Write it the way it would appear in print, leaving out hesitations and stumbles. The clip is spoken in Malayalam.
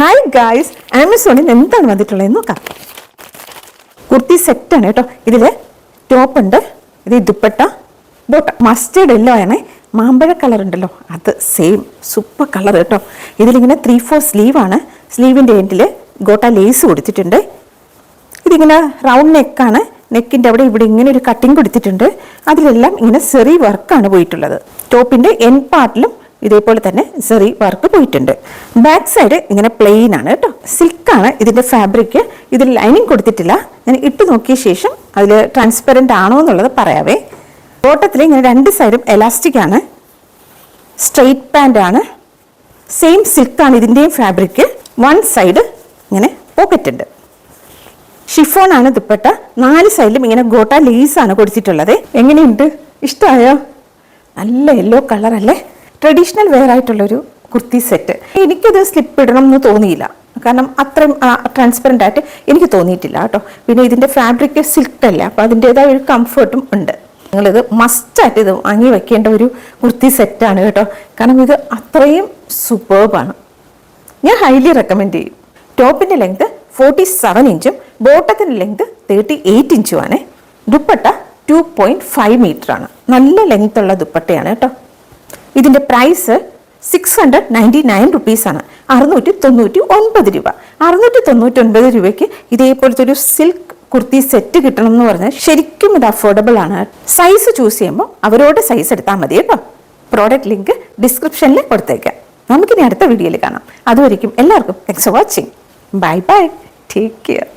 ഹായ് ഗായ്സ്, ആമസോണിൽ എന്താണ് വന്നിട്ടുള്ളത് നോക്കാം. കുർത്തി സെറ്റാണ് കേട്ടോ. ഇതിൽ ടോപ്പ് ഉണ്ട്, ഇത് ദുപ്പട്ട, ബോട്ടം മസ്റ്റേർഡ് യെല്ലോ ആണ്. മാമ്പഴ കളർ ഉണ്ടല്ലോ, അത് സെയിം സൂപ്പർ കളർ കേട്ടോ. ഇതിലിങ്ങനെ 3/4 സ്ലീവാണ്. സ്ലീവിൻ്റെ എൻഡിൽ ഗോട്ട ലേസ് കൊടുത്തിട്ടുണ്ട്. ഇതിങ്ങനെ റൗണ്ട് നെക്കാണ്. നെക്കിൻ്റെ അവിടെ ഇവിടെ ഇങ്ങനെ ഒരു കട്ടിങ് കൊടുത്തിട്ടുണ്ട്. അതിലെല്ലാം ഇങ്ങനെ സെറി വർക്കാണ് പോയിട്ടുള്ളത്. ടോപ്പിൻ്റെ എൻ പാർട്ടിലും ഇതേപോലെ തന്നെ സെറി വർക്ക് പോയിട്ടുണ്ട്. ബാക്ക് സൈഡ് ഇങ്ങനെ പ്ലെയിൻ ആണ് കേട്ടോ. സിൽക്കാണ് ഇതിൻ്റെ ഫാബ്രിക്. ഇതിൽ ലൈനിങ് കൊടുത്തിട്ടില്ല. ഞാൻ ഇട്ട് നോക്കിയ ശേഷം അതിൽ ട്രാൻസ്പെറൻ്റ് ആണോ എന്നുള്ളത് പറയാവേ. ബോട്ടത്തിൽ ഇങ്ങനെ രണ്ട് സൈഡും എലാസ്റ്റിക് ആണ്. സ്ട്രെയിറ്റ് പാൻ്റ് ആണ്. സെയിം സിൽക്കാണ് ഇതിൻ്റെയും ഫാബ്രിക്. വൺ സൈഡ് ഇങ്ങനെ പോക്കറ്റ് ഉണ്ട്. ഷിഫോൺ ആണ് ദുപ്പട്ട. 4 സൈഡിലും ഇങ്ങനെ ഗോട്ട ലേസ് ആണ് കൊടുത്തിട്ടുള്ളത്. എങ്ങനെയുണ്ട്? ഇഷ്ടമായോ? നല്ല യെല്ലോ കളർ അല്ലേ? ട്രഡീഷണൽ വെയർ ആയിട്ടുള്ളൊരു കുർത്തി സെറ്റ്. എനിക്കത് സ്ലിപ്പ് ഇടണം എന്ന് തോന്നിയില്ല, കാരണം അത്രയും ട്രാൻസ്പെറൻ്റ് ആയിട്ട് എനിക്ക് തോന്നിയിട്ടില്ല കേട്ടോ. പിന്നെ ഇതിൻ്റെ ഫാബ്രിക് സിൽക്ക് അല്ല, അപ്പോൾ അതിൻ്റെതായ ഒരു കംഫർട്ടും ഉണ്ട്. നിങ്ങളിത് മസ്റ്റായിട്ട് ഇത് വാങ്ങി വെക്കേണ്ട ഒരു കുർത്തി സെറ്റാണ് കേട്ടോ, കാരണം ഇത് അത്രയും സൂപ്പർബാണ്. ഞാൻ ഹൈലി റെക്കമെൻഡ് ചെയ്യും. ടോപ്പിൻ്റെ ലെങ്ത് 47 ഇഞ്ചും ബോട്ടത്തിൻ്റെ ലെങ്ത് 38 ഇഞ്ചുമാണ്. ദുപ്പട്ട 2.5 മീറ്ററാണ്. നല്ല ലെങ്ത് ഉള്ള ദുപ്പട്ടയാണ് കേട്ടോ. ഇതിൻ്റെ പ്രൈസ് 699 റുപ്പീസാണ്. 699 രൂപ. 699 രൂപയ്ക്ക് ഇതേപോലത്തെ ഒരു സിൽക്ക് കുർത്തി സെറ്റ് കിട്ടണം എന്ന് പറഞ്ഞാൽ ശരിക്കും ഇത് അഫോർഡബിൾ ആണ്. സൈസ് ചൂസ് ചെയ്യുമ്പോൾ അവരോട് സൈസ് എടുത്താൽ മതി കേട്ടോ. പ്രോഡക്റ്റ് ലിങ്ക് ഡിസ്ക്രിപ്ഷനിൽ കൊടുത്തേക്കാം. നമുക്കിനി അടുത്ത വീഡിയോയിൽ കാണാം. അതുവരെയും എല്ലാവർക്കും thanks for watching. Bye bye, take care.